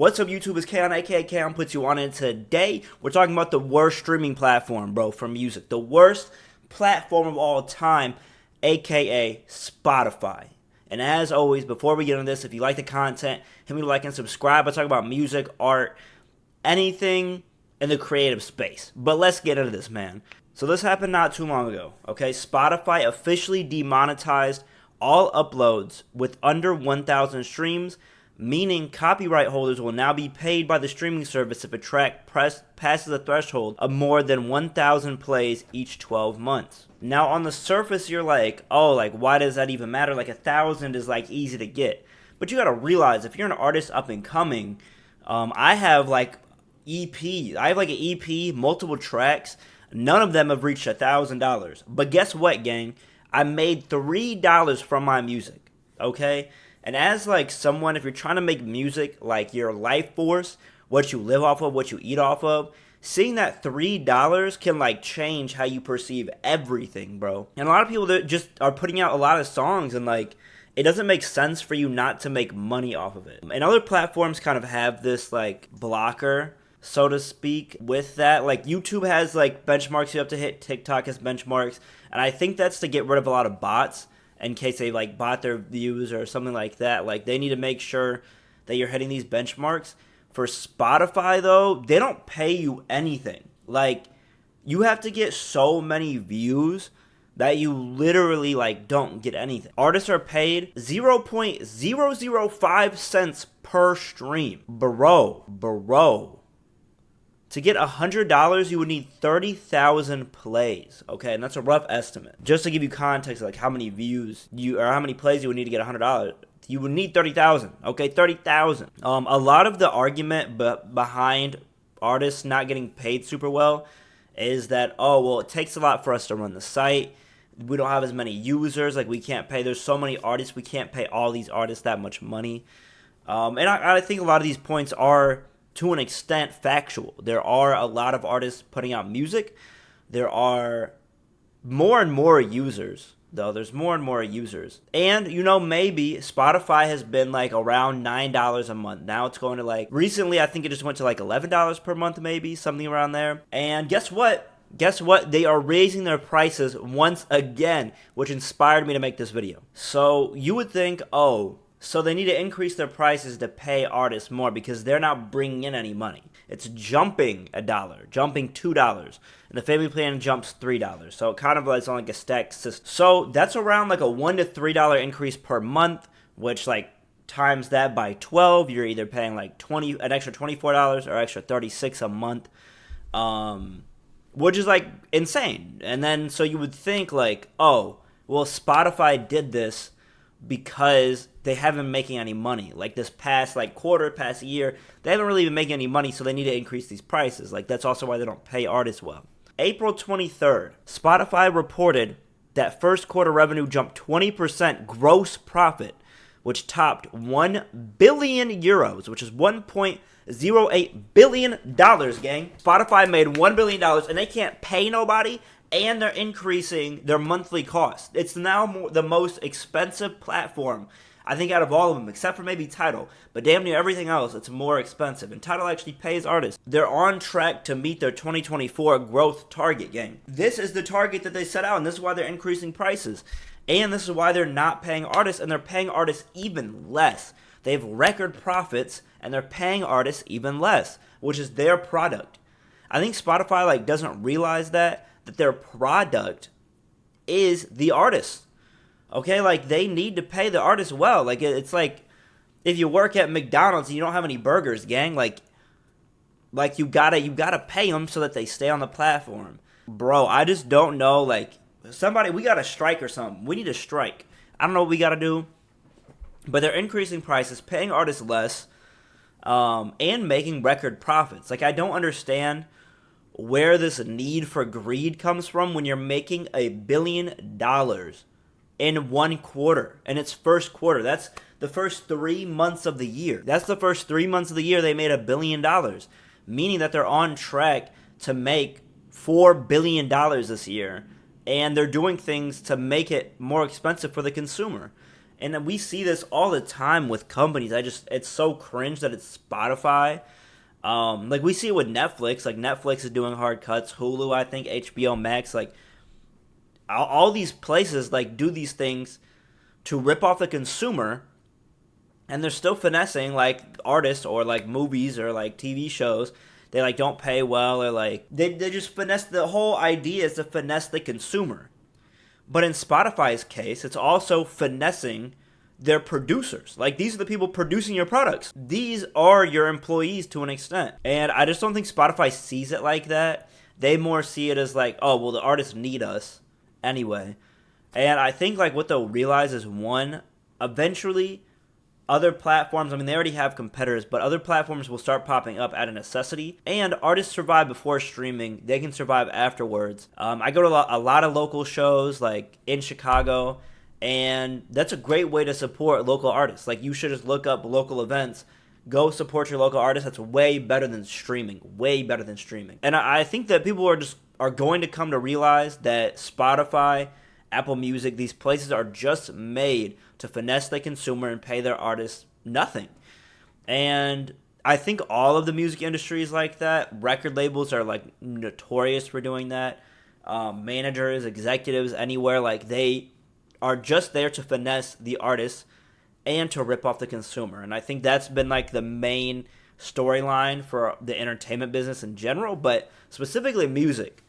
What's up, YouTube? It's Kaon, aka Kaon puts you on, and today we're talking about the worst streaming platform, bro, for music. The worst platform of all time, aka Spotify. And as always, before we get into this, if you like the content, hit me with a like and subscribe. I talk about music, art, anything in the creative space. But let's get into this, man. So this happened not too long ago, okay? Spotify officially demonetized all uploads with under 1,000 streams, meaning copyright holders will now be paid by the streaming service if a track passes a threshold of more than 1,000 plays each 12 months. Now, on the surface, you're like, oh, like, why does that even matter? Like, 1,000 is, like, easy to get. But you gotta realize, if you're an artist up and coming, I have, like, EP. I have, like, an EP, multiple tracks. None of them have reached $1,000. But guess what, gang? I made $3 from my music, okay? And as, like, someone, if you're trying to make music, like, your life force, what you live off of, what you eat off of, seeing that $3 can, like, change how you perceive everything, bro. And a lot of people that just are putting out a lot of songs and, like, it doesn't make sense for you not to make money off of it. And other platforms kind of have this, like, blocker, so to speak, with that. Like, YouTube has, like, benchmarks you have to hit. TikTok has benchmarks. And I think that's to get rid of a lot of bots in case they, like, bot their views or something like that. Like, they need to make sure that you're hitting these benchmarks. For Spotify, though, they don't pay you anything. Like, you have to get so many views that you literally, like, don't get anything. Artists are paid 0.005 cents per stream. Bro. To get $100, you would need 30,000 plays, okay? And that's a rough estimate. Just to give you context, like how many views or how many plays you would need to get $100, you would need 30,000, okay? 30,000. A lot of the argument behind artists not getting paid super well is that, oh, well, it takes a lot for us to run the site. We don't have as many users, like we can't pay. There's so many artists, we can't pay all these artists that much money. And I think a lot of these points are, to an extent, factual. There are a lot of artists putting out music. There are more and more users, though. There's more and more users. And, you know, maybe Spotify has been, like, around $9 a month. Now it's going to, like, recently I think it just went to, like, $11 per month, maybe, something around there. And guess what? They are raising their prices once again, which inspired me to make this video. So you would think, oh, so they need to increase their prices to pay artists more because they're not bringing in any money. It's jumping $1, jumping $2, and the family plan jumps $3. So it kind of is on like a stacked system. So that's around like a $1 to $3 increase per month, which like times that by 12, you're either paying like an extra $24 or extra $36 a month, which is like insane. And then so you would think like, oh, well, Spotify did this because they haven't been making any money. Like this past like quarter, past year, they haven't really been making any money, so they need to increase these prices. Like that's also why they don't pay artists well. April 23rd, Spotify reported that first quarter revenue jumped 20% gross profit, which topped 1 billion euros, which is $1.08 billion, gang. Spotify made $1 billion and they can't pay nobody, and they're increasing their monthly cost. It's now the most expensive platform, I think, out of all of them, except for maybe Tidal. But damn near everything else, it's more expensive. And Tidal actually pays artists. They're on track to meet their 2024 growth target, gang. This is the target that they set out, and this is why they're increasing prices. And this is why they're not paying artists, and they're paying artists even less. They have record profits, and they're paying artists even less, which is their product. I think Spotify like doesn't realize that their product is the artist. Okay, like they need to pay the artist well. Like it's like if you work at McDonald's and you don't have any burgers, gang, like you gotta pay them so that they stay on the platform. Bro, I just don't know, like we gotta strike or something. We need to strike. I don't know what we gotta do. But they're increasing prices, paying artists less, and making record profits. Like I don't understand where this need for greed comes from when you're making $1 billion in one quarter, and it's first quarter. That's the first 3 months of the year. That's the first 3 months of the year they made $1 billion, meaning that they're on track to make $4 billion this year, and they're doing things to make it more expensive for the consumer. And then we see this all the time with companies. It's so cringe that it's Spotify. Like we see it with Netflix. Like Netflix is doing hard cuts. Hulu, I think, HBO Max, like all these places like do these things to rip off the consumer, and they're still finessing like artists or like movies or like TV shows. They like don't pay well, or like they just finesse. The whole idea is to finesse the consumer. But in Spotify's case, it's also finessing their producers. Like, these are the people producing your products. These are your employees to an extent. And I just don't think Spotify sees it like that. They more see it as like, oh, well, the artists need us anyway. And I think like what they'll realize is, one, eventually other platforms, I mean, they already have competitors, but other platforms will start popping up out of necessity. And artists survive before streaming. They can survive afterwards. I go to a lot of local shows, like in Chicago, and that's a great way to support local artists. Like, you should just look up local events, go support your local artists. That's way better than streaming. Way better than streaming. And I think that people are going to come to realize that Spotify, Apple Music, these places are just made to finesse the consumer and pay their artists nothing. And I think all of the music industry is like that. Record labels are like notorious for doing that. Managers, executives, anywhere, like they are just there to finesse the artists and to rip off the consumer. And I think that's been like the main storyline for the entertainment business in general, but specifically music.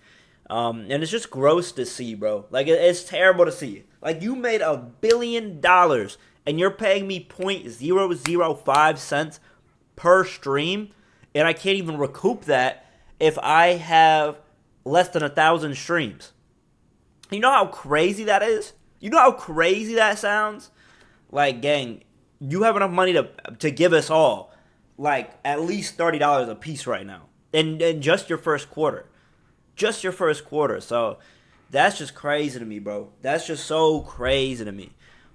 And it's just gross to see, bro. Like, it's terrible to see. Like, you made $1 billion and you're paying me 0.005 cents per stream, and I can't even recoup that if I have less than 1,000 streams. You know how crazy that is? You know how crazy that sounds? Like, gang, you have enough money to give us all, like, at least $30 a piece right now. In just your first quarter. Just your first quarter. So that's just crazy to me, bro. That's just so crazy to me.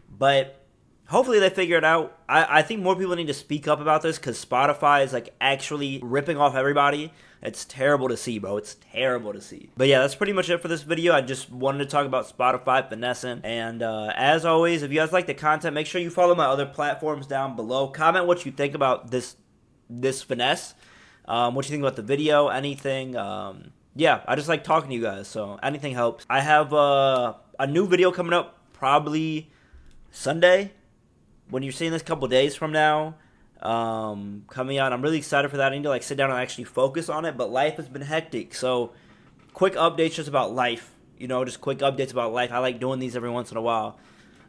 But hopefully they figure it out. I think more people need to speak up about this, because Spotify is like actually ripping off everybody. It's terrible to see, bro. It's terrible to see. But yeah, that's pretty much it for this video. I just wanted to talk about Spotify finessing. And as always, if you guys like the content, make sure you follow my other platforms down below. Comment what you think about this finesse. What you think about the video, anything. Yeah, I just like talking to you guys, so anything helps. I have a new video coming up probably Sunday, when you're seeing this, a couple days from now, coming out. I'm really excited for that. I need to like sit down and actually focus on it, but life has been hectic, so quick updates just about life, just quick updates about life. I like doing these every once in a while.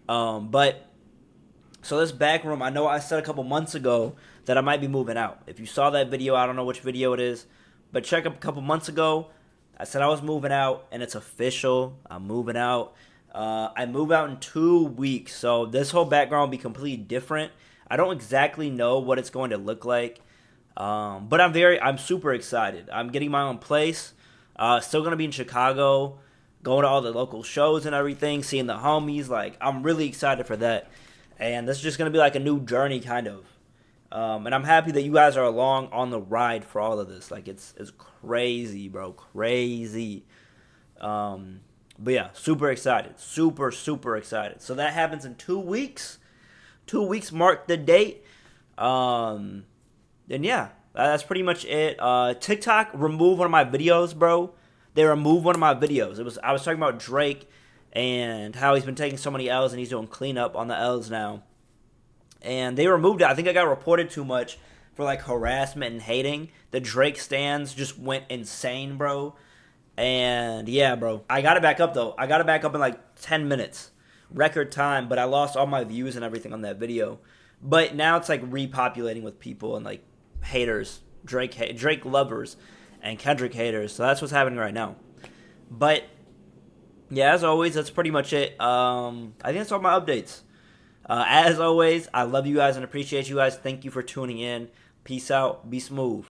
But so this back room, I know I said a couple months ago that I might be moving out. If you saw that video, I don't know which video it is, but check up a couple months ago. I said I was moving out, and it's official. I'm moving out. I move out in 2 weeks, so this whole background will be completely different. I don't exactly know what it's going to look like, but I'm super excited. I'm getting my own place. Still going to be in Chicago, going to all the local shows and everything, seeing the homies. Like, I'm really excited for that, and this is just going to be like a new journey, kind of. And I'm happy that you guys are along on the ride for all of this. Like, it's crazy, bro. Crazy. But yeah, super excited. Super, super excited. So that happens in 2 weeks. 2 weeks mark the date. And yeah, that's pretty much it. TikTok removed one of my videos, bro. They removed one of my videos. I was talking about Drake and how he's been taking so many L's and he's doing cleanup on the L's now. And they removed it. I think I got reported too much for like harassment and hating. The Drake stans just went insane, bro. And yeah, bro, I got it back up though. I got it back up in like 10 minutes. Record time, but I lost all my views and everything on that video. But now it's like repopulating with people and like haters, Drake lovers and Kendrick haters. So that's what's happening right now. But yeah, as always, that's pretty much it. I think that's all my updates. As always, I love you guys and appreciate you guys. Thank you for tuning in. Peace out. Be smooth.